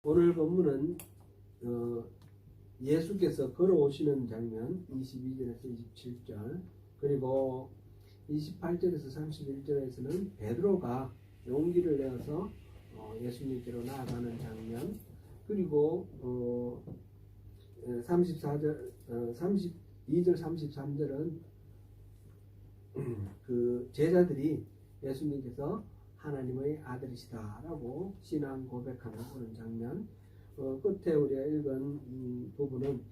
오늘 본문은 예수께서 걸어오시는 장면 22절에서 27절, 그리고 28절에서 31절에서는 베드로가 용기를 내어서 예수님께로 나아가는 장면, 그리고 32절 33절은 그 제자들이 예수님께서 하나님의 아들이시다라고 신앙 고백하는 그런 장면, 끝에 우리가 읽은 부분은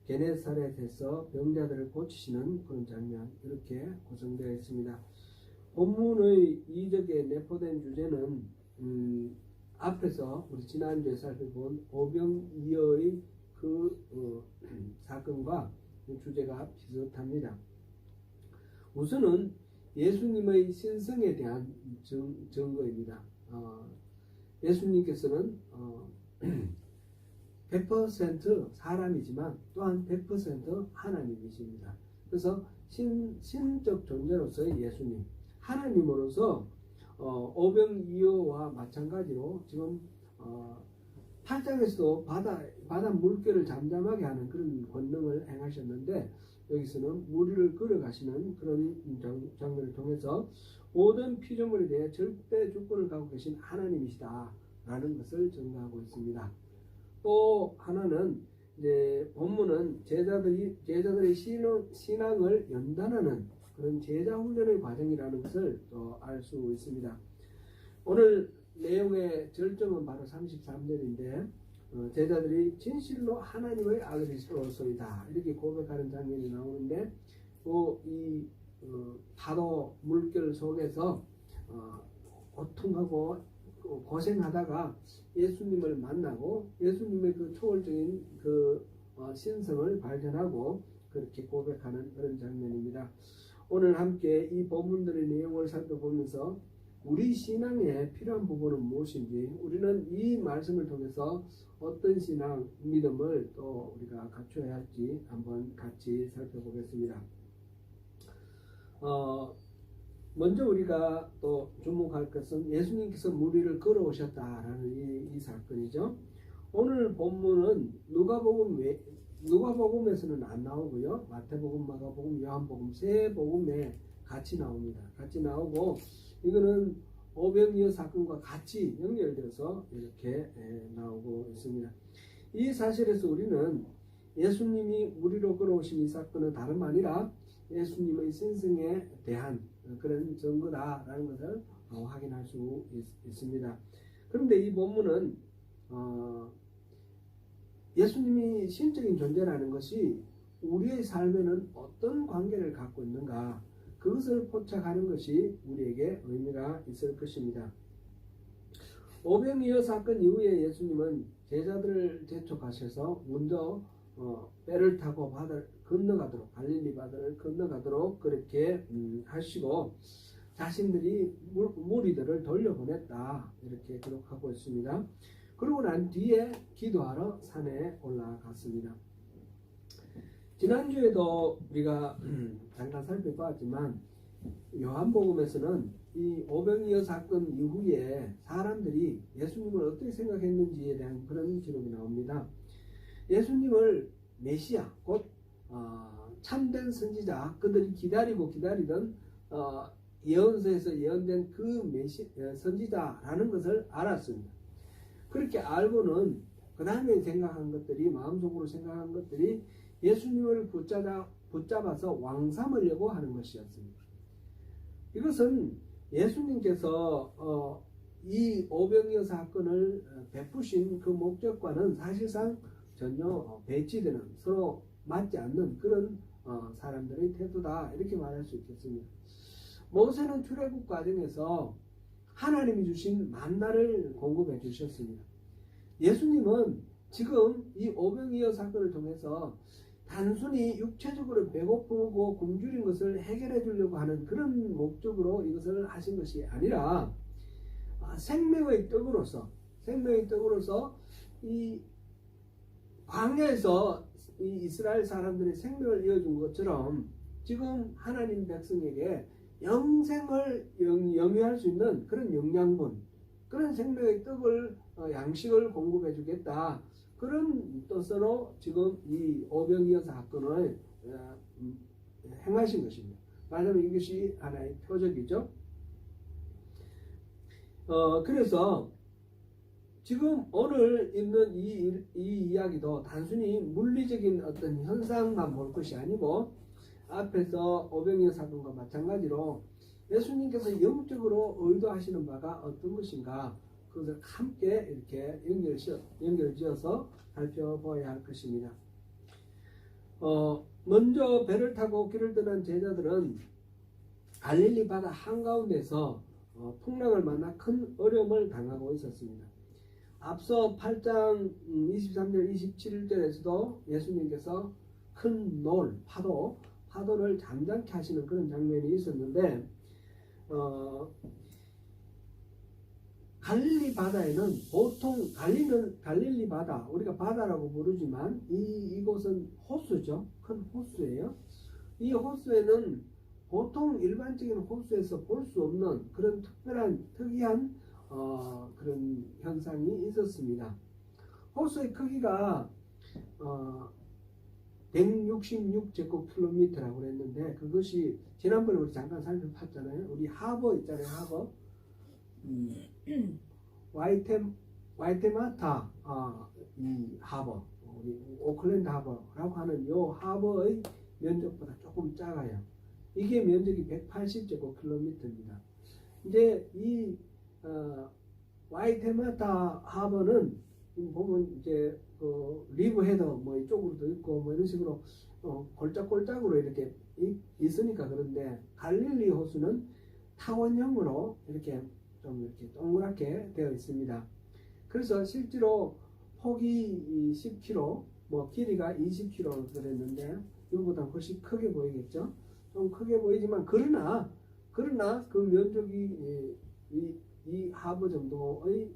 게네사렛에서 병자들을 고치시는 그런 장면, 이렇게 구성되어 있습니다. 본문의 이적에 내포된 주제는 앞에서 우리 지난주에 살펴본 오병이어의 그 사건과 주제가 비슷합니다. 우선은 예수님의 신성에 대한 증거입니다. 예수님께서는 100% 사람이지만 또한 100% 하나님이십니다. 그래서 신적 존재로서의 예수님, 하나님으로서 오병이어와 마찬가지로 지금 8장에서도 바다 물결을 잠잠하게 하는 그런 권능을 행하셨는데, 여기서는 무리를 끌어가시는 그런 장면을 통해서 모든 피조물에 대해 절대 주권을 갖고 계신 하나님이시다 라는 것을 증거하고 있습니다. 또 하나는 이제 본문은 제자들의 신앙을 연단하는 그런 제자 훈련의 과정이라는 것을 또 알 수 있습니다. 오늘 내용의 절정은 바로 33절인데 제자들이 진실로 하나님의 아들이시로소이다 이렇게 고백하는 장면이 나오는데, 이 파도 물결 속에서 고통하고 고생하다가 예수님을 만나고 예수님의 그 초월적인 그 신성을 발견하고 그렇게 고백하는 그런 장면입니다. 오늘 함께 이 본문들의 내용을 살펴보면서 우리 신앙에 필요한 부분은 무엇인지, 우리는 이 말씀을 통해서 어떤 신앙, 믿음을 또 우리가 갖춰야 할지 한번 같이 살펴보겠습니다. 먼저 우리가 또 주목할 것은 예수님께서 무리를 걸어오셨다라는 이 사건이죠. 오늘 본문은 누가복음에서는 안 나오고요. 마태복음, 마가복음, 요한복음 세 복음에 같이 나옵니다. 같이 나오고 이거는 오병이어 사건과 같이 연결되어서 이렇게 나오고 있습니다. 이 사실에서 우리는 예수님이 무리로 걸어오신 이 사건은 다름 아니라 예수님의 신성에 대한 그런 증거다라는 것을 확인할 수 있습니다. 그런데 이 본문은 예수님이 신적인 존재라는 것이 우리의 삶에는 어떤 관계를 갖고 있는가, 그것을 포착하는 것이 우리에게 의미가 있을 것입니다. 오병이어 사건 이후에 예수님은 제자들을 재촉하셔서 먼저 배를 타고 바다를 건너가도록, 갈릴리 바다를 건너가도록 그렇게 하시고 자신들이 무리들을 돌려보냈다 이렇게 기록하고 있습니다. 그러고 난 뒤에 기도하러 산에 올라갔습니다. 지난주에도 우리가 잠깐 살펴봤지만 요한복음에서는 이 오병이어 사건 이후에 사람들이 예수님을 어떻게 생각했는지에 대한 그런 기록이 나옵니다. 예수님을 메시아, 곧 참된 선지자, 그들이 기다리던 예언서에서 예언된 그 선지자라는 것을 알았습니다. 그렇게 알고는 그 다음에 생각한 것들이, 마음속으로 생각한 것들이 예수님을 붙잡아서 왕삼으려고 하는 것이었습니다. 이것은 예수님께서 이 오병이어 사건을 베푸신 그 목적과는 사실상 전혀 배치되는, 서로 맞지 않는 그런 사람들의 태도다 이렇게 말할 수 있겠습니다. 모세는 출애굽 과정에서 하나님이 주신 만나를 공급해 주셨습니다. 예수님은 지금 이 오병이어 사건을 통해서 단순히 육체적으로 배고프고 굶주린 것을 해결해 주려고 하는 그런 목적으로 이것을 하신 것이 아니라 생명의 떡으로서 이 광야에서 이 이스라엘 사람들의 생명을 이어준 것처럼 지금 하나님 백성에게 영생을 영위할 수 있는 그런 영양분, 그런 생명의 떡을 양식을 공급해 주겠다. 그런 뜻으로 지금 이 오병이어 사건을 행하신 것입니다. 말하자면 이것이 하나의 표적이죠. 그래서 지금 오늘 있는 이 이야기도 단순히 물리적인 어떤 현상만 볼 것이 아니고 앞에서 오병이어 사건과 마찬가지로 예수님께서 영적으로 의도하시는 바가 어떤 것인가 그것을 함께 이렇게 연결지어서 살펴보아야 할 것입니다. 먼저 배를 타고 길을 떠난 제자들은 갈릴리 바다 한가운데서 풍랑을 만나 큰 어려움을 당하고 있었습니다. 앞서 8장 23절 27절에서도 예수님께서 큰 파도를 잠잠케 하시는 그런 장면이 있었는데 갈릴리 바다에는 보통 갈릴리 바다 우리가 바다라고 부르지만 이곳은 호수죠. 큰 호수예요. 이 호수에는 보통 일반적인 호수에서 볼 수 없는 그런 특이한 그런 현상이 있었습니다. 호수의 크기가 166제곱킬로미터라고 그랬는데 그것이 지난번에 우리 잠깐 살펴봤잖아요. 우리 하버 있잖아요. 하버 와이테마타 이 하버 우리 오클랜드 하버라고 하는 요 하버의 면적보다 조금 작아요. 이게 면적이 180제곱킬로미터입니다. 이제 이 와이테마타 하버는 보면 이제 리브 헤더 뭐 이쪽으로도 있고 뭐 이런 식으로 골짝골짝으로 이렇게 있으니까 그런데 갈릴리 호수는 타원형으로 이렇게 좀 이렇게 동그랗게 되어 있습니다. 그래서 실제로 폭이 10km, 뭐 길이가 20km 그랬는데 이거보다 훨씬 크게 보이겠죠. 좀 크게 보이지만 그러나 그 면적이 이 하버 정도의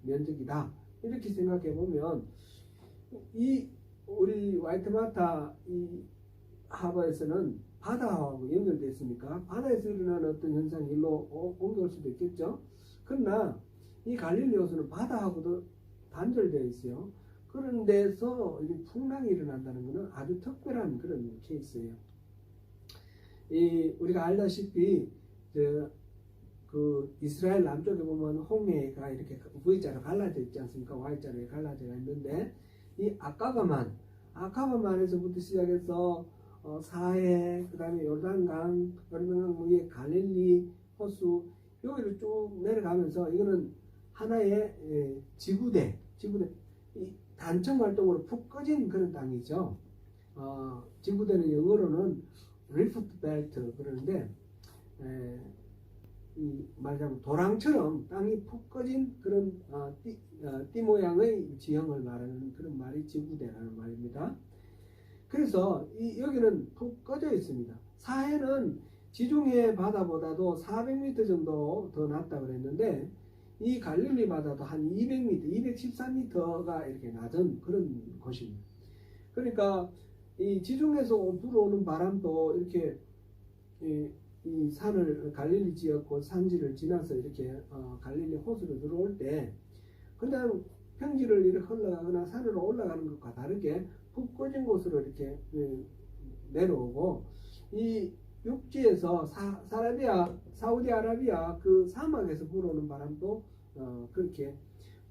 면적이다. 이렇게 생각해 보면 이 우리 와이테마타 이 하버에서는 바다하고 연결되어 있으니까 바다에서 일어나는 어떤 현상이 일로 옮겨올 수도 있겠죠. 그러나 이 갈릴리 호수는 바다하고도 단절되어 있어요. 그런 데서 풍랑이 일어난다는 것은 아주 특별한 그런 케이스예요. 우리가 알다시피 그 이스라엘 남쪽에 보면 홍해가 이렇게 V자로 갈라져 있지 않습니까? Y자로 갈라져 있는데 이 아카바만에서부터 시작해서 사해, 그 다음에 요르단강 위에 갈릴리 호수 여기를 쭉 내려가면서 이거는 하나의 지구대 이 단청 활동으로 푹 꺼진 그런 땅이죠. 지구대는 영어로는 리프트 벨트 그러는데 말하자면 도랑처럼 땅이 푹 꺼진 그런 띠 모양의 지형을 말하는 그런 말이 지구대라는 말입니다. 그래서 여기는 푹 꺼져 있습니다. 사해는 지중해 바다보다도 400m 정도 더 낮다 그랬는데 이 갈릴리 바다도 한 200m, 213m가 이렇게 낮은 그런 곳입니다. 그러니까 이 지중해에서 불어오는 바람도 이렇게 이 산을 갈릴리 지역 산지를 지나서 이렇게 갈릴리 호수로 들어올 때 그냥 평지를 이렇게 흘러가거나 산으로 올라가는 것과 다르게 푹 꺼진 곳으로 이렇게 내려오고 이 육지에서 사우디아라비아 그 사막에서 불어오는 바람도 그렇게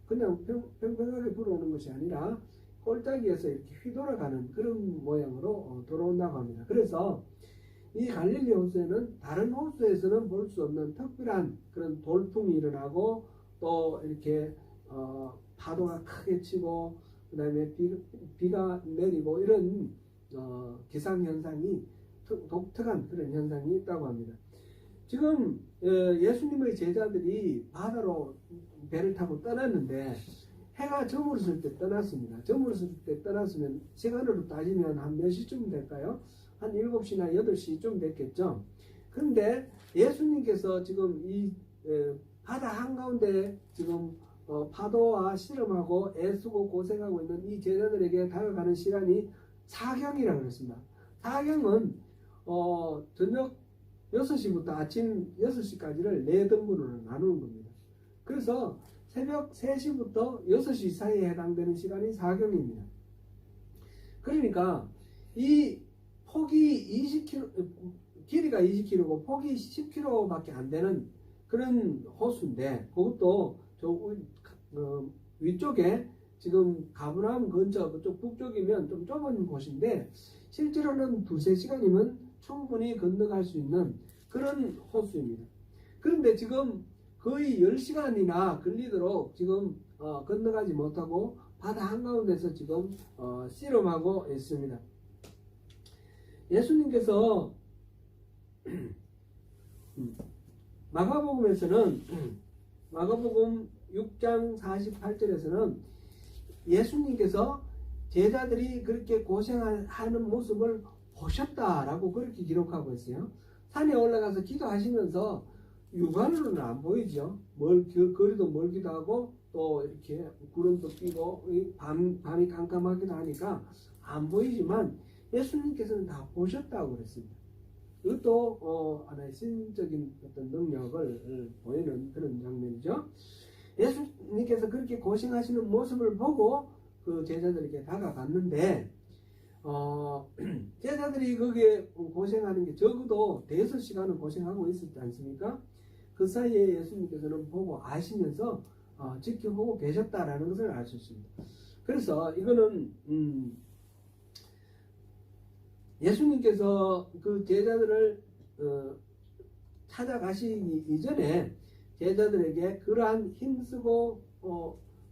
그냥 평평하게 불어오는 것이 아니라 골짜기에서 이렇게 휘돌아가는 그런 모양으로 들어온다고 합니다. 그래서 이 갈릴리 호수에는 다른 호수에서는 볼 수 없는 특별한 그런 돌풍이 일어나고 또 이렇게 파도가 크게 치고 그 다음에 비가 내리고 이런 기상현상이 독특한 그런 현상이 있다고 합니다. 지금 예수님의 제자들이 바다로 배를 타고 떠났는데 해가 저물었을 때 떠났습니다. 저물었을 때 떠났으면 시간으로 따지면 한 몇 시쯤 될까요? 한 7시나 8시쯤 됐겠죠. 그런데 예수님께서 지금 이 바다 한가운데 지금 파도와 씨름하고 애쓰고 고생하고 있는 이 제자들에게 다가가는 시간이 사경이라고 그랬습니다. 사경은 저녁 6시부터 아침 6시까지를 4등분으로 나누는 겁니다. 그래서 새벽 3시부터 6시 사이에 해당되는 시간이 사경입니다. 그러니까 이 폭이 20km, 길이가 20km고 폭이 10km밖에 안 되는 그런 호수인데, 그것도 저 위쪽에 지금 가브나움 근처 그쪽 북쪽이면 좀 좁은 곳인데, 실제로는 2-3시간이면 충분히 건너갈 수 있는 그런 호수입니다. 그런데 지금 거의 10시간이나 걸리도록 지금 건너가지 못하고 바다 한가운데서 지금 씨름하고 있습니다. 예수님께서 마가복음에서는 마가복음 6장 48절에서는 예수님께서 제자들이 그렇게 고생하는 모습을 보셨다라고 그렇게 기록하고 있어요. 산에 올라가서 기도하시면서 육안으로는 안 보이죠. 거리도 멀기도 하고 또 이렇게 구름도 끼고 밤이 깜깜하기도 하니까 안 보이지만 예수님께서는 다 보셨다고 그랬습니다. 이것도 하나의 신적인 어떤 능력을 보이는 그런 장면이죠. 예수님께서 그렇게 고생하시는 모습을 보고 그 제자들에게 다가갔는데, 제자들이 거기에 고생하는 게 적어도 5시간은 고생하고 있었지 않습니까? 그 사이에 예수님께서는 보고 아시면서 지켜보고 계셨다라는 것을 알 수 있습니다. 그래서 이거는 예수님께서 그 제자들을 찾아가시기 이전에 제자들에게 그러한 힘쓰고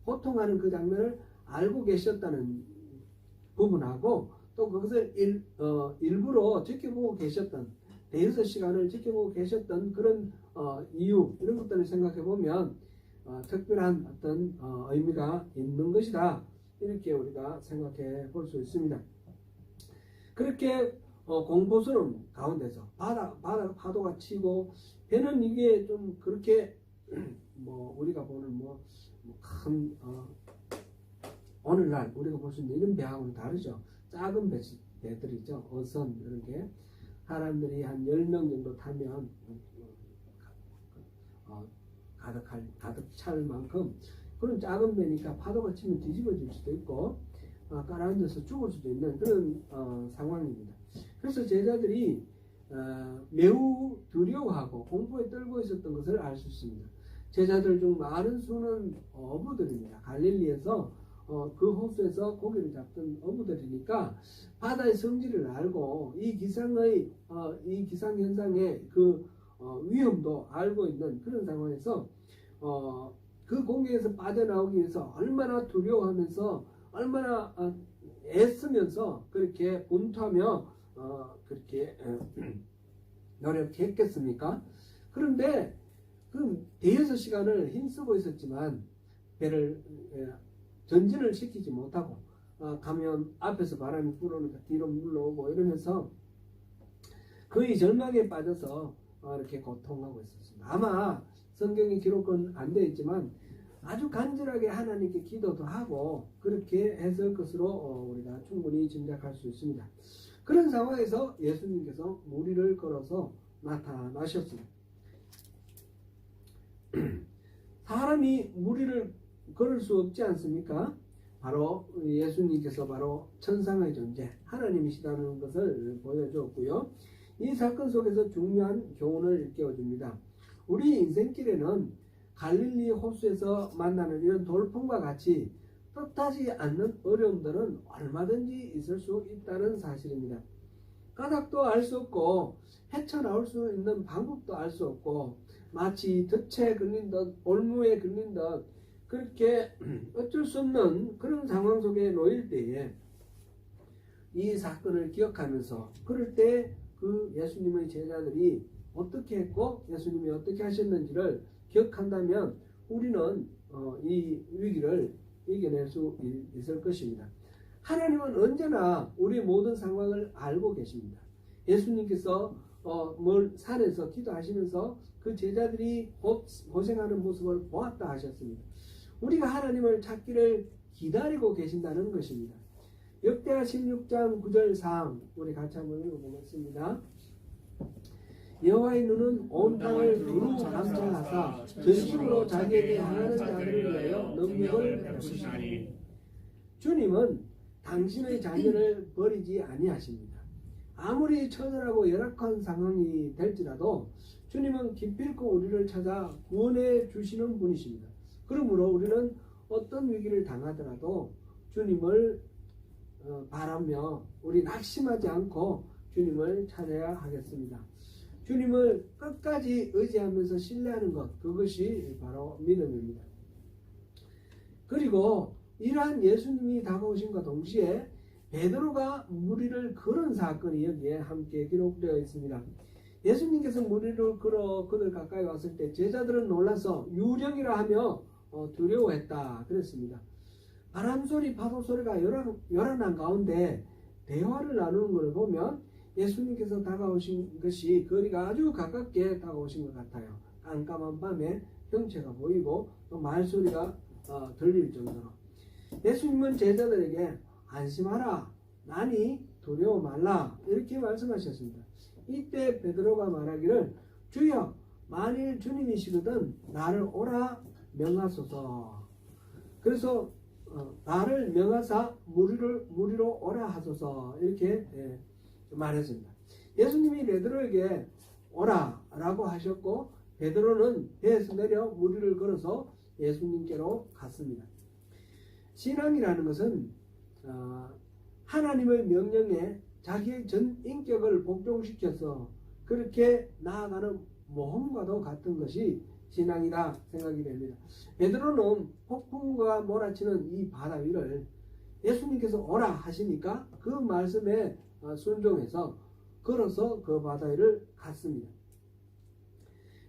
고통하는 그 장면을 알고 계셨다는 부분하고, 또 그것을 일부러 지켜보고 계셨던, 6시간을 지켜보고 계셨던 그런 이유, 이런 것들을 생각해 보면 특별한 어떤 의미가 있는 것이다, 이렇게 우리가 생각해 볼 수 있습니다. 그렇게 공포스러운 가운데서 바다 파도가 치고, 배는 이게 좀 그렇게 우리가 보는 큰 오늘날 우리가 볼 수 있는 이런 배하고는 다르죠. 작은 배들이죠. 어선 이런 게 사람들이 한 10명 정도 타면 가득 찰 만큼 그런 작은 배니까 파도가 치면 뒤집어질 수도 있고 깔아앉아서 죽을 수도 있는 그런 상황입니다. 그래서 제자들이 매우 두려워하고 공포에 떨고 있었던 것을 알 수 있습니다. 제자들 중 많은 수는 어부들입니다. 갈릴리에서 그 호수에서 고기를 잡던 어부들이니까 바다의 성질을 알고 이 기상 현상의 그 위험도 알고 있는 그런 상황에서 그 공격에서 빠져나오기 위해서 얼마나 두려워하면서 얼마나 애쓰면서 그렇게 분투하며 그렇게 노력했겠습니까? 그런데 그 6시간을 힘쓰고 있었지만 배를 전진을 시키지 못하고 가면 앞에서 바람이 불어오니까 뒤로 물러오고 이러면서 거의 절망에 빠져서 이렇게 고통하고 있었습니다. 아마 성경에 기록은 안 되어 있지만 아주 간절하게 하나님께 기도도 하고 그렇게 했을 것으로 우리가 충분히 짐작할 수 있습니다. 그런 상황에서 예수님께서 무리를 걸어서 나타나셨습니다. 사람이 무리를 걸을 수 없지 않습니까? 바로 예수님께서 바로 천상의 존재 하나님이시다는 것을 보여주었고요. 이 사건 속에서 중요한 교훈을 일깨워줍니다. 우리 인생길에는 갈릴리 호수에서 만나는 이런 돌풍과 같이 뜻하지 않는 어려움들은 얼마든지 있을 수 있다는 사실입니다. 까닭도 알 수 없고 헤쳐나올 수 있는 방법도 알 수 없고 마치 덫에 걸린 듯 올무에 걸린 듯 그렇게 어쩔 수 없는 그런 상황 속에 놓일 때에 이 사건을 기억하면서 그럴 때 그 예수님의 제자들이 어떻게 했고 예수님이 어떻게 하셨는지를 기억한다면 우리는 이 위기를 이겨낼 수 있을 것입니다. 하나님은 언제나 우리 모든 상황을 알고 계십니다. 예수님께서 산에서 기도하시면서 그 제자들이 고생하는 모습을 보았다 하셨습니다. 우리가 하나님을 찾기를 기다리고 계신다는 것입니다. 역대하 16장 9절 상 우리 같이 한번 읽어보겠습니다. 여호와의 눈은 온 땅을 두루 감찰하사 전심으로 자기에게 향하는 자들을 위하여 능력을 베푸시나니. 주님은 당신의 자녀를 버리지 아니하십니다. 아무리 처절하고 열악한 상황이 될지라도 주님은 기필코 우리를 찾아 구원해 주시는 분이십니다. 그러므로 우리는 어떤 위기를 당하더라도 주님을 바라며 우리 낙심하지 않고 주님을 찾아야 하겠습니다. 주님을 끝까지 의지하면서 신뢰하는 것, 그것이 바로 믿음입니다. 그리고 이러한 예수님이 다가오신과 동시에 베드로가 무리를 걸은 사건이 여기에 함께 기록되어 있습니다. 예수님께서 무리를 걸어 그들 가까이 왔을 때 제자들은 놀라서 유령이라 하며 두려워했다 그랬습니다. 바람소리 파도소리가 요란한 가운데 대화를 나누는 것을 보면 예수님께서 다가오신 것이 거리가 아주 가깝게 다가오신 것 같아요. 깜깜한 밤에 형체가 보이고 또 말소리가 들릴 정도로. 예수님은 제자들에게 안심하라, 나니 두려워 말라 이렇게 말씀하셨습니다. 이때 베드로가 말하기를 주여 만일 주님이시거든 나를 오라 명하소서. 그래서 나를 명하사 무리로 오라 하소서 이렇게 말했습니다. 예수님이 베드로에게 오라 라고 하셨고 베드로는 배에서 내려 무리를 걸어서 예수님께로 갔습니다. 신앙이라는 것은 하나님의 명령에 자기의 전 인격을 복종시켜서 그렇게 나아가는 모험과도 같은 것이 신앙이다 생각이 됩니다. 베드로는 폭풍과 몰아치는 이 바다 위를 예수님께서 오라 하시니까 그 말씀에 순종해서 걸어서 그 바다 위를 갔습니다.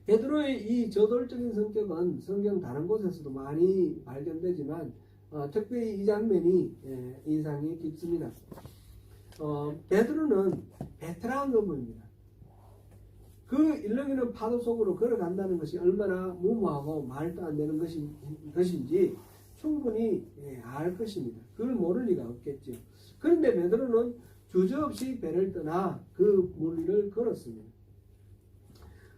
베드로의 이 저돌적인 성격은 성경 다른 곳에서도 많이 발견되지만 특별히 이 장면이 인상이 깊습니다. 베드로는 베테랑 어부입니다. 그 일렁이는 파도 속으로 걸어간다는 것이 얼마나 무모하고 말도 안 되는 것인지 충분히 알 것입니다. 그걸 모를 리가 없겠죠. 그런데 베드로는 주저없이 배를 떠나 그 무리를 걸었습니다.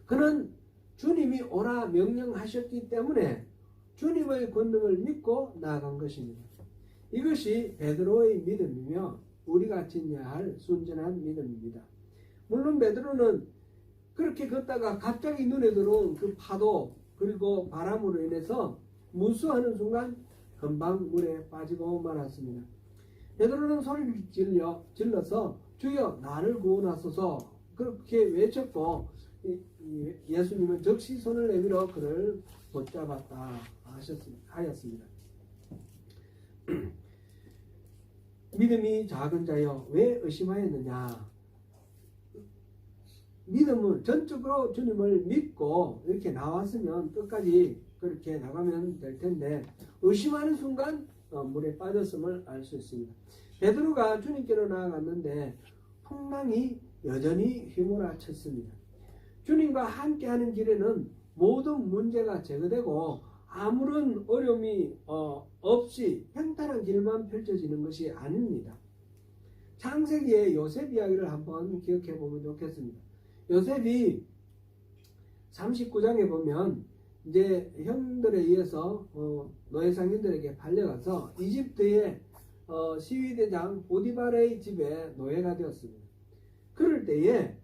그는 주님이 오라 명령하셨기 때문에 주님의 권능을 믿고 나아간 것입니다. 이것이 베드로의 믿음이며 우리가 지녀야 할 순전한 믿음입니다. 물론 베드로는 그렇게 걷다가 갑자기 눈에 들어온 그 파도 그리고 바람으로 인해서 무수하는 순간 금방 물에 빠지고 말았습니다. 베드로는 소리를 질러서 주여 나를 구원하소서 그렇게 외쳤고 예수님은 즉시 손을 내밀어 그를 붙잡았다 하였습니다. 믿음이 작은 자여 왜 의심하였느냐. 믿음은 전적으로 주님을 믿고 이렇게 나왔으면 끝까지 그렇게 나가면 될 텐데 의심하는 순간 물에 빠졌음을 알 수 있습니다. 베드로가 주님께로 나아갔는데 풍랑이 여전히 휘몰아쳤습니다. 주님과 함께하는 길에는 모든 문제가 제거되고 아무런 어려움이 없이 평탄한 길만 펼쳐지는 것이 아닙니다. 창세기의 요셉 이야기를 한번 기억해 보면 좋겠습니다. 요셉이 39장에 보면 이제 형들에 의해서 노예 상인들에게 팔려가서 이집트의 시위대장 보디발의 집에 노예가 되었습니다. 그럴 때에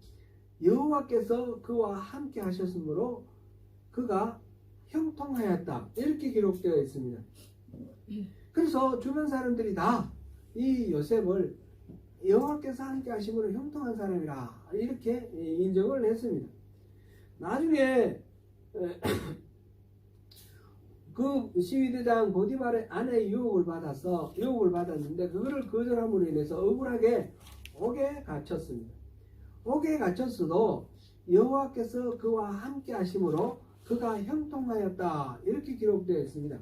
여호와께서 그와 함께 하셨으므로 그가 형통하였다 이렇게 기록되어 있습니다. 그래서 주변 사람들이 다 이 요셉을 여호와께서 함께 하심으로 형통한 사람이라 이렇게 인정을 했습니다. 나중에 그 시위대장 보디발의 아내의 유혹을 받았는데 그거를 거절함으로 인해서 억울하게 옥에 갇혔습니다. 옥에 갇혔어도 여호와께서 그와 함께 하심으로 그가 형통하였다 이렇게 기록되어 있습니다.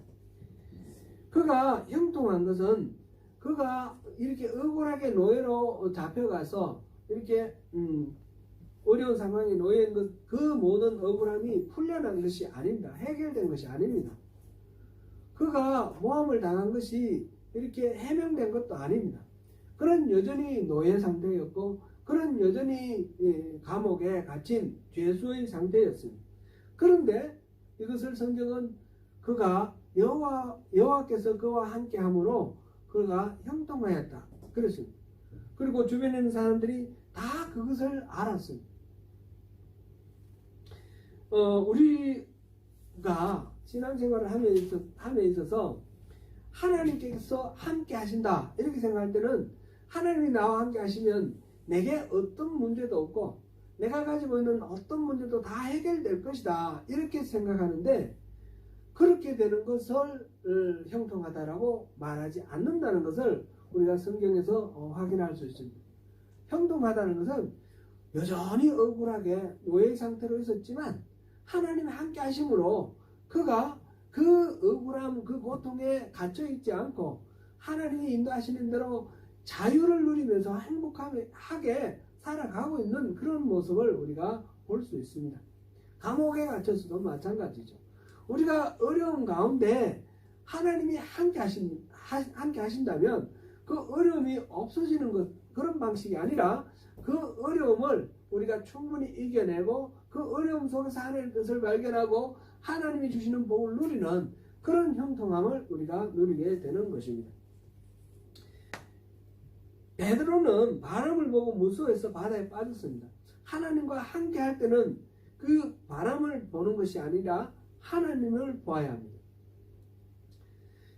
그가 형통한 것은 그가 이렇게 억울하게 노예로 잡혀가서 이렇게 어려운 상황에 놓인 그 모든 억울함이 풀려난 것이 아닙니다. 해결된 것이 아닙니다. 그가 모함을 당한 것이 이렇게 해명된 것도 아닙니다. 그는 여전히 노예 상태였고 그는 여전히 감옥에 갇힌 죄수의 상태였습니다. 그런데 이것을 성경은 그가 여호와께서 그와 함께함으로 그가 형통하였다 그랬습니다. 그리고 주변에 있는 사람들이 다 그것을 알았습니다. 우리가 신앙생활을 함에 있어서 하나님께서 함께 하신다 이렇게 생각할 때는 하나님이 나와 함께 하시면 내게 어떤 문제도 없고 내가 가지고 있는 어떤 문제도 다 해결될 것이다 이렇게 생각하는데, 그렇게 되는 것을 형통하다라고 말하지 않는다는 것을 우리가 성경에서 확인할 수 있습니다. 형통하다는 것은 여전히 억울하게 노예 상태로 있었지만 하나님이 함께 하심으로 그가 그 억울함, 그 고통에 갇혀 있지 않고 하나님이 인도하시는 대로 자유를 누리면서 행복하게 살아가고 있는 그런 모습을 우리가 볼 수 있습니다. 감옥에 갇혀서도 마찬가지죠. 우리가 어려운 가운데 하나님이 함께 하신다면 그 어려움이 없어지는 것, 그런 방식이 아니라 그 어려움을 우리가 충분히 이겨내고 그 어려움 속에서 하나님의 뜻을 발견하고 하나님이 주시는 복을 누리는 그런 형통함을 우리가 누리게 되는 것입니다. 베드로는 바람을 보고 무서워해서 바다에 빠졌습니다. 하나님과 함께 할 때는 그 바람을 보는 것이 아니라 하나님을 보아야 합니다.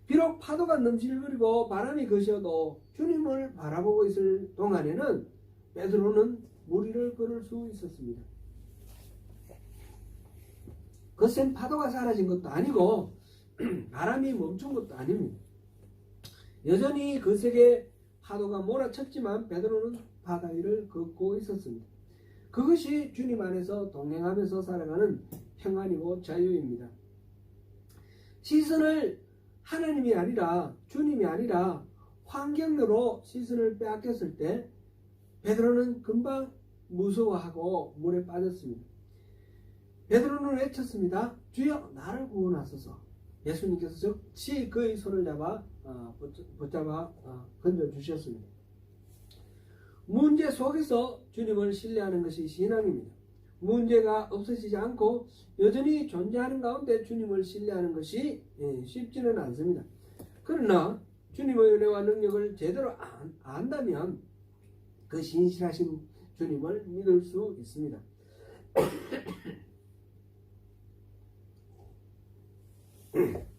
비록 파도가 넘실거리고 바람이 거셔도 주님을 바라보고 있을 동안에는 베드로는 물 위를 걸을 수 있었습니다. 거센 파도가 사라진 것도 아니고 바람이 멈춘 것도 아닙니다. 여전히 거세게 파도가 몰아쳤지만 베드로는 바다 위를 걷고 있었습니다. 그것이 주님 안에서 동행하면서 살아가는 평안이고 자유입니다. 시선을 하나님이 아니라 주님이 아니라 환경으로 시선을 빼앗겼을 때 베드로는 금방 무서워하고 물에 빠졌습니다. 베드로는 외쳤습니다. 주여 나를 구원하소서. 예수님께서 즉시 그의 손을 붙잡아 건져주셨습니다. 문제 속에서 주님을 신뢰하는 것이 신앙입니다. 문제가 없어지지 않고 여전히 존재하는 가운데 주님을 신뢰하는 것이 쉽지는 않습니다. 그러나 주님의 은혜와 능력을 제대로 안다면 그 신실하신 주님을 믿을 수 있습니다.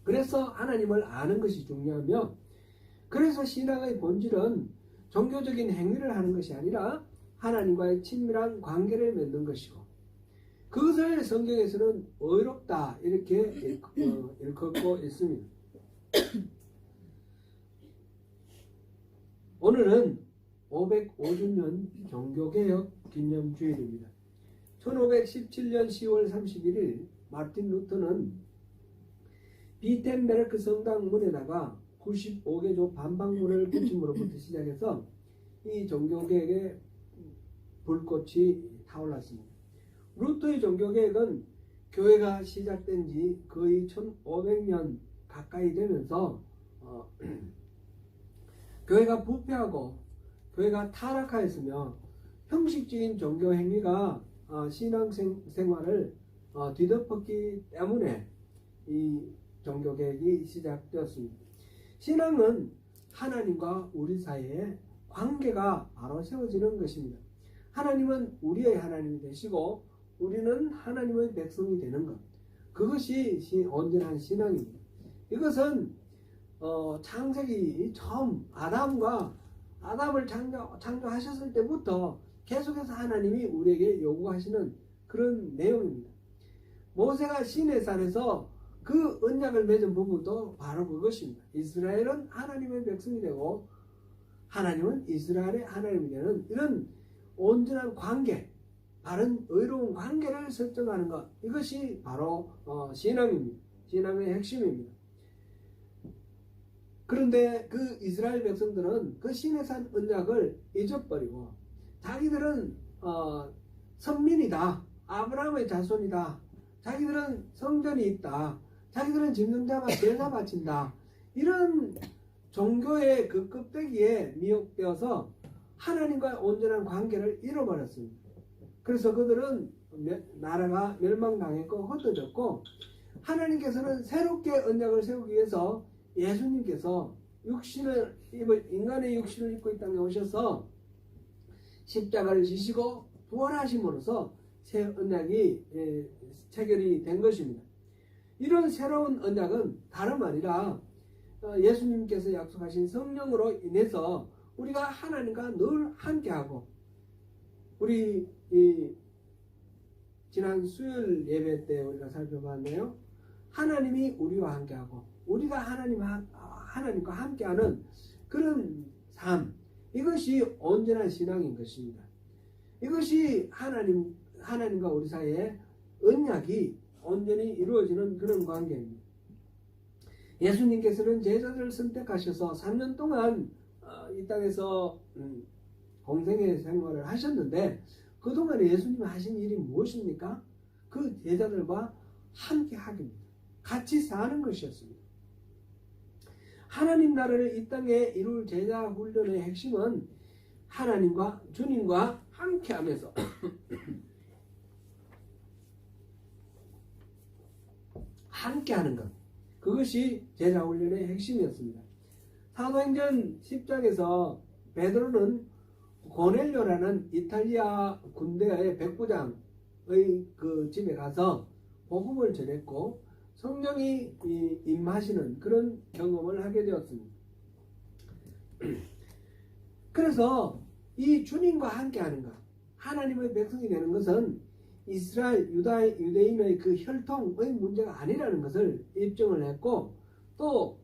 그래서 하나님을 아는 것이 중요하며, 그래서 신앙의 본질은 종교적인 행위를 하는 것이 아니라 하나님과의 친밀한 관계를 맺는 것이고, 그것을 성경에서는 의롭다 이렇게 일컫고 있습니다. 오늘은 505주년 종교개혁 기념주일입니다. 1517년 10월 31일 마틴 루터는 비텐베르크 성당 문에다가 95개조 반박문을 붙임으로부터 시작해서 이 종교개혁의 불꽃이 타올랐습니다. 루터의 종교개혁은 교회가 시작된 지 거의 1500년 가까이 되면서 교회가 부패하고 교회가 타락하였으며 형식적인 종교행위가 신앙생활을 뒤덮었기 때문에 이 종교개혁이 시작되었습니다. 신앙은 하나님과 우리 사이에 관계가 바로 세워지는 것입니다. 하나님은 우리의 하나님이 되시고 우리는 하나님의 백성이 되는 것, 그것이 온전한 신앙입니다. 이것은 창세기 처음 아담을 창조하셨을 때부터 계속해서 하나님이 우리에게 요구하시는 그런 내용입니다. 모세가 시내산에서 그 언약을 맺은 부분도 바로 그것입니다. 이스라엘은 하나님의 백성이 되고 하나님은 이스라엘의 하나님이 되는 이런 온전한 관계, 바른 의로운 관계를 설정하는 것, 이것이 바로 신앙입니다. 신앙의 핵심입니다. 그런데 그 이스라엘 백성들은 그 시내산 언약을 잊어버리고 자기들은 선민이다, 아브라함의 자손이다, 자기들은 성전이 있다, 자기들은 짐승 제사 바친다, 이런 종교의 그 껍데기에 미혹되어서 하나님과의 온전한 관계를 잃어버렸습니다. 그래서 그들은 나라가 멸망당했고 흩어졌고, 하나님께서는 새롭게 언약을 세우기 위해서 예수님께서 인간의 육신을 입고 이 땅에 오셔서 십자가를 지시고 부활하심으로써 새 언약이 체결이 된 것입니다. 이런 새로운 언약은 다름 아니라 예수님께서 약속하신 성령으로 인해서 우리가 하나님과 늘 함께하고, 우리 지난 수요일 예배 때 우리가 살펴봤네요. 하나님이 우리와 함께하고 우리가 하나님과 함께하는 그런 삶, 이것이 온전한 신앙인 것입니다. 이것이 하나님과 우리 사이에 언약이 온전히 이루어지는 그런 관계입니다. 예수님께서는 제자들을 선택하셔서 3년 동안 이 땅에서 공생의 생활을 하셨는데, 그동안에 예수님이 하신 일이 무엇입니까? 그 제자들과 함께 하기입니다. 같이 사는 것이었습니다. 하나님 나라를 이 땅에 이룰 제자 훈련의 핵심은 하나님과 주님과 함께 하면서 함께 하는 것, 그것이 제자 훈련의 핵심이었습니다. 사도행전 10장에서 베드로는 고넬료라는 이탈리아 군대의 백부장의 그 집에 가서 복음을 전했고 성령이 임하시는 그런 경험을 하게 되었습니다. 그래서 이 주님과 함께하는 것, 하나님의 백성이 되는 것은 이스라엘 유대인의 그 혈통의 문제가 아니라는 것을 입증을 했고, 또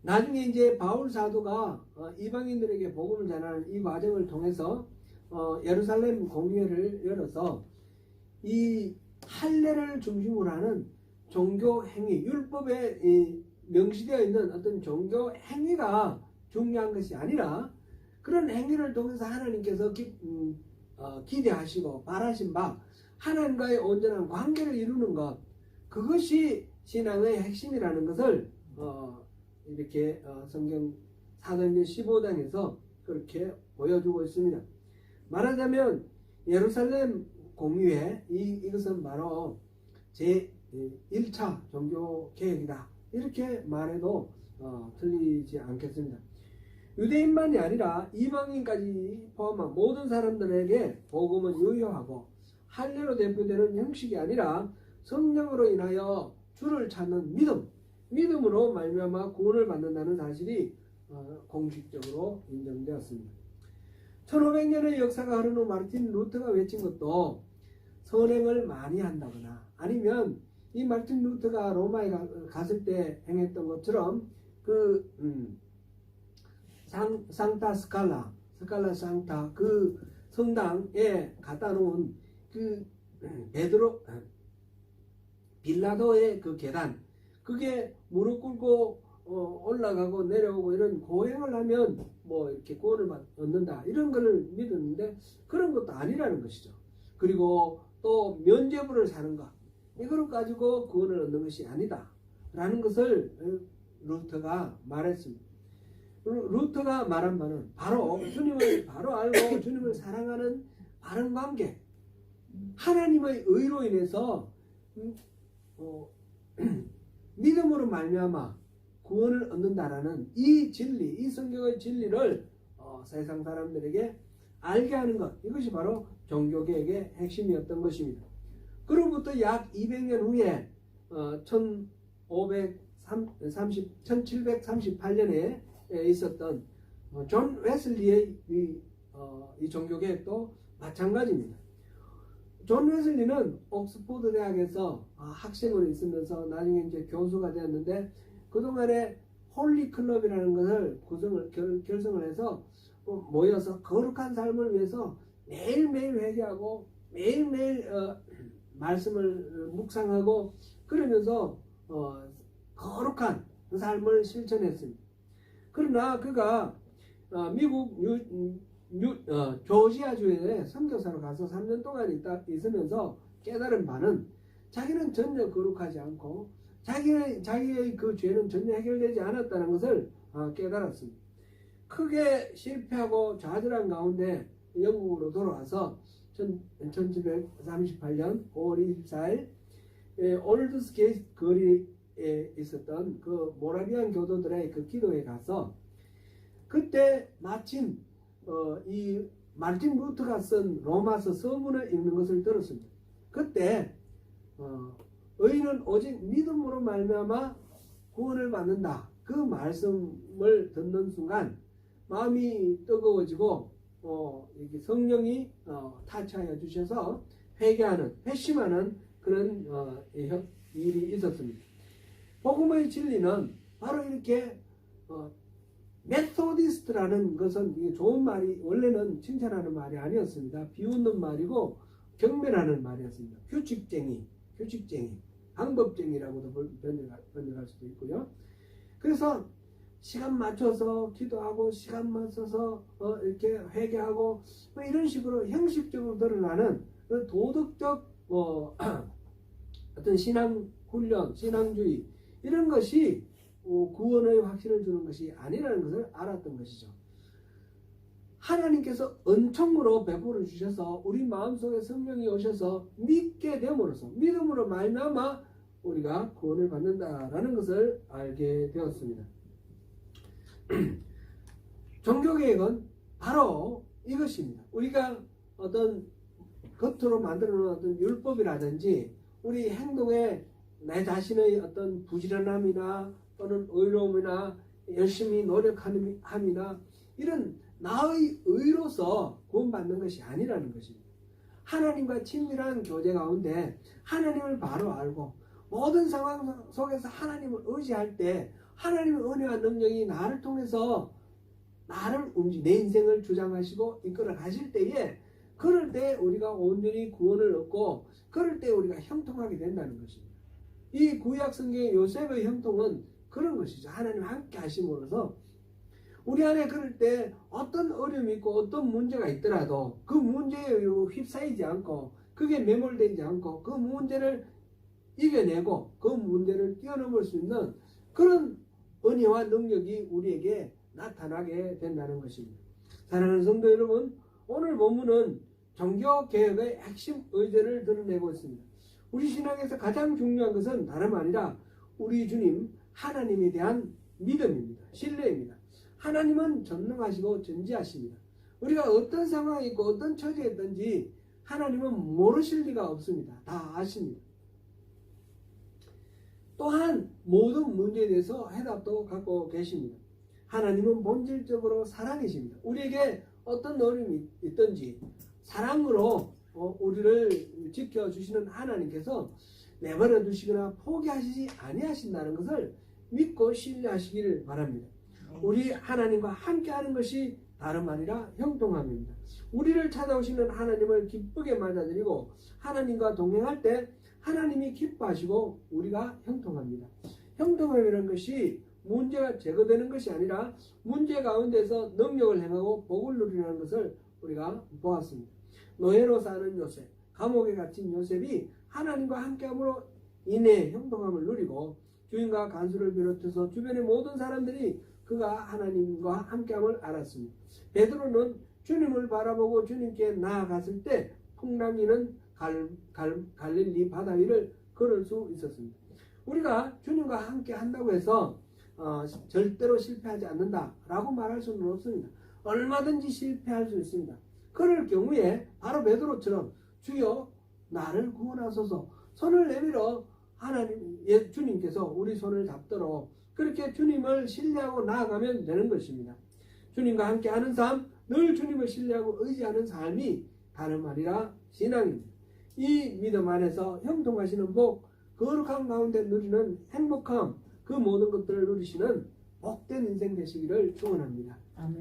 나중에 이제 바울 사도가 이방인들에게 복음을 전하는 이 과정을 통해서 예루살렘 공회를 열어서 이 할례를 중심으로 하는 종교 행위, 율법에 명시되어 있는 어떤 종교 행위가 중요한 것이 아니라, 그런 행위를 통해서 하나님께서 기대하시고 바라신 바 하나님과의 온전한 관계를 이루는 것, 그것이 신앙의 핵심이라는 것을 이렇게 성경 사도행전 15장에서 그렇게 보여주고 있습니다. 말하자면 예루살렘 공의회, 이것은 바로 제1차 종교개혁이다, 이렇게 말해도 틀리지 않겠습니다. 유대인만이 아니라 이방인까지 포함한 모든 사람들에게 복음은 유효하고, 할례로 대표되는 형식이 아니라 성령으로 인하여 주를 찾는 믿음으로 말미암아 구원을 받는다는 사실이 공식적으로 인정되었습니다. 1500년의 역사가 흐른 후 마르틴 루터가 외친 것도 선행을 많이 한다거나, 아니면 이 마르틴 루터가 로마에 갔을 때 행했던 것처럼 그 상타 스칼라 상타, 그 성당에 갖다 놓은 그 베드로 빌라도의 그 계단, 그게 무릎 꿇고 올라가고 내려오고 이런 고행을 하면 뭐 이렇게 구원을 얻는다, 이런 거를 믿었는데 그런 것도 아니라는 것이죠. 그리고 또 면죄부를 사는 것, 이걸 가지고 구원을 얻는 것이 아니다 라는 것을 루터가 말했습니다. 루터가 말한 바는 바로 주님을 바로 알고 주님을 사랑하는 바른 관계, 하나님의 의로 인해서 믿음으로 말미암아 구원을 얻는다라는 이 진리, 이 성경의 진리를 세상 사람들에게 알게 하는 것, 이것이 바로 종교개혁의 핵심이었던 것입니다. 그로부터 약 200년 후에 1738년에 있었던 존 웨슬리의 이 종교개혁도 마찬가지입니다. 존 웨슬리는 옥스포드 대학에서 학생으로 있으면서 나중에 이제 교수가 되었는데, 그동안에 홀리 클럽이라는 것을 결성을 해서 모여서 거룩한 삶을 위해서 매일매일 회개하고 매일매일 말씀을 묵상하고 그러면서 거룩한 삶을 실천했습니다. 그러나 그가 미국 조지아주에 선교사로 가서 3년 동안 있으면서 깨달은 바는, 자기는 전혀 거룩하지 않고 자기의 그 죄는 전혀 해결되지 않았다는 것을 깨달았습니다. 크게 실패하고 좌절한 가운데 영국으로 돌아와서 1738년 5월 24일 올드스게이트 거리에 있었던 그 모라비안 교도들의 그 기도에 가서 그때 마침 이 마르틴 루터가 쓴 로마서 서문을 읽는 것을 들었습니다. 그때 의인은 오직 믿음으로 말미암아 구원을 받는다. 그 말씀을 듣는 순간 마음이 뜨거워지고 이렇게 성령이 타치하여 주셔서 회개하는 회심하는 그런 일이 있었습니다. 복음의 진리는 바로 이렇게 메소디스트라는 것은 이게 좋은 말이 원래는 칭찬하는 말이 아니었습니다. 비웃는 말이고 경멸하는 말이었습니다. 규칙쟁이, 방법쟁이라고도 번역할 수도 있고요. 그래서 시간 맞춰서 기도하고 시간 맞춰서 이렇게 회개하고 뭐 이런 식으로 형식적으로 드러나는 도덕적 어떤 신앙 훈련, 신앙주의 이런 것이 구원의 확신을 주는 것이 아니라는 것을 알았던 것이죠. 하나님께서 은총으로 베풀어 주셔서 우리 마음속에 성령이 오셔서 믿게 됨으로써 믿음으로 말미암아 우리가 구원을 받는다라는 것을 알게 되었습니다. 종교개혁은 바로 이것입니다. 우리가 어떤 겉으로 만들어 놓은 어떤 율법이라든지 우리 행동에 내 자신의 어떤 부지런함이나 또는 의로움이나 열심히 노력함이나 이런 나의 의로서 구원받는 것이 아니라는 것입니다. 하나님과 친밀한 교제 가운데 하나님을 바로 알고 모든 상황 속에서 하나님을 의지할 때 하나님의 은혜와 능력이 나를 통해서 나를 내 인생을 주장하시고 이끌어 가실 때에 그럴 때 우리가 온전히 구원을 얻고 그럴 때 우리가 형통하게 된다는 것입니다. 이 구약 성경의 요셉의 형통은 그런 것이죠. 하나님 함께 하심으로써 우리 안에 그럴 때 어떤 어려움이 있고 어떤 문제가 있더라도 그 문제에 휩싸이지 않고 그게 매몰되지 않고 그 문제를 이겨내고 그 문제를 뛰어넘을 수 있는 그런 은혜와 능력이 우리에게 나타나게 된다는 것입니다. 사랑하는 성도 여러분, 오늘 본문은 종교개혁의 핵심 의제를 드러내고 있습니다. 우리 신앙에서 가장 중요한 것은 다름 아니라 우리 주님 하나님에 대한 믿음입니다. 신뢰입니다. 하나님은 전능하시고 전지하십니다. 우리가 어떤 상황이 있고 어떤 처지에 있든지 하나님은 모르실 리가 없습니다. 다 아십니다. 또한 모든 문제에 대해서 해답도 갖고 계십니다. 하나님은 본질적으로 사랑이십니다. 우리에게 어떤 어려움이 있든지 사랑으로 우리를 지켜주시는 하나님께서 내버려 두시거나 포기하시지 아니하신다는 것을 믿고 신뢰하시기를 바랍니다. 우리 하나님과 함께하는 것이 다름 아니라 형통함입니다. 우리를 찾아오시는 하나님을 기쁘게 맞아들이고 하나님과 동행할 때 하나님이 기뻐하시고 우리가 형통합니다. 형통함이라는 것이 문제가 제거되는 것이 아니라 문제 가운데서 능력을 행하고 복을 누리는 것을 우리가 보았습니다. 노예로 사는 요셉, 감옥에 갇힌 요셉이 하나님과 함께함으로 인해 형통함을 누리고 주인과 간수를 비롯해서 주변의 모든 사람들이 그가 하나님과 함께함을 알았습니다. 베드로는 주님을 바라보고 주님께 나아갔을 때 풍랑이는 갈릴리 바다 위를 걸을 수 있었습니다. 우리가 주님과 함께 한다고 해서 절대로 실패하지 않는다라고 말할 수는 없습니다. 얼마든지 실패할 수 있습니다. 그럴 경우에 바로 베드로처럼 주여 나를 구원하소서 손을 내밀어 주님께서 우리 손을 잡도록 그렇게 주님을 신뢰하고 나아가면 되는 것입니다. 주님과 함께 하는 삶, 늘 주님을 신뢰하고 의지하는 삶이 다름 아니라 신앙입니다. 이 믿음 안에서 형통하시는 복, 거룩한 가운데 누리는 행복함, 그 모든 것들을 누리시는 복된 인생 되시기를 축원합니다.